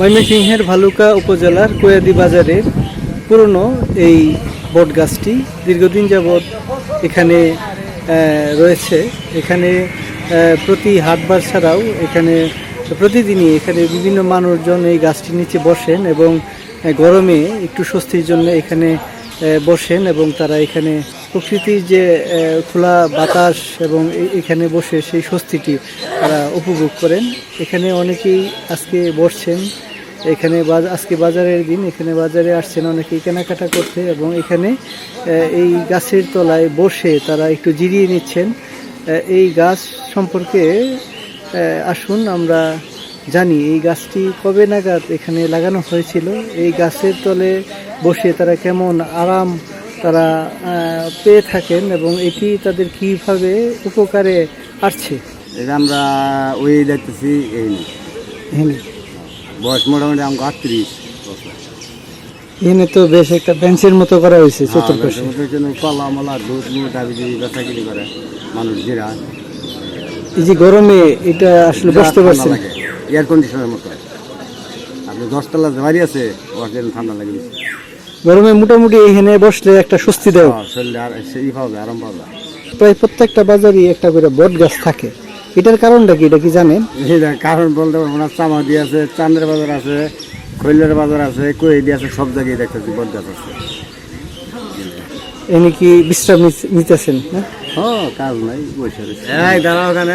ময়মনসিংহের ভালুকা উপজেলার কোয়াদি বাজারের পুরনো এই বট গাছটি দীর্ঘদিন যাবৎ এখানে রয়েছে। এখানে প্রতি হাটবার ছাড়াও এখানে প্রতিদিনই এখানে বিভিন্ন মানুষজন এই গাছটির নিচে বসেন এবং গরমে একটু স্বস্তির জন্য এখানে বসেন এবং তারা এখানে প্রকৃতির যে খোলা বাতাস এবং এখানে বসে সেই স্বস্তিটি তারা উপভোগ করেন। এখানে অনেকেই আজকে বসছেন, এখানে আজকে বাজারের দিন, এখানে বাজারে আসছেন অনেকেই কেনাকাটা করতে এবং এখানে এই গাছের তলায় বসে তারা একটু জিরিয়ে নিচ্ছেন। এই গাছ সম্পর্কে আসুন আমরা জানি এই গাছটি কবে নাগাদ এখানে লাগানো হয়েছিল, এই গাছের তলে বসে তারা কেমন আরাম তারা পেয়ে থাকেন এবং এটি তাদের কীভাবে উপকারে আসছে। এটা আমরা ওই দেখতেছি এই বয়স মোটামুটি আমাকে 38 বছর। এখানে তো বেশ একটা বেঞ্চের মতো করা হয়েছে চতুর্পাশে, কলা মলা দুধ মুঠ বেচাকিনি করে মানুষ জিরা। এই যে গরমে এটা আসলে বসতে পারছে না, এয়ার কন্ডিশনের মতো। আপনি 10 তলা বাড়ি আছে, ঠান্ডা লাগে। গরমে মোটামুটি এখানে বসলে একটা স্বস্তি দেয়, শরীরে আর সেই পাবে, আরাম পাবে। প্রায় প্রত্যেকটা বাজারই একটা করে বট গাছ থাকে। এটার কারণটা কি, এটা কি জানেন? কারণ বলতে পারবো না। চামাদি আছে, চান্দের বাজার আছে, খৈলের বাজার আছে, কোয়েদি আছে, সব জায়গায় দেখতেছি বট গাছ আছে। এনে কি বিশ্রাম নিতেছেন? হ্যাঁ, কাজ নাই, বসে রয়েছে। দাঁড়াও ওখানে।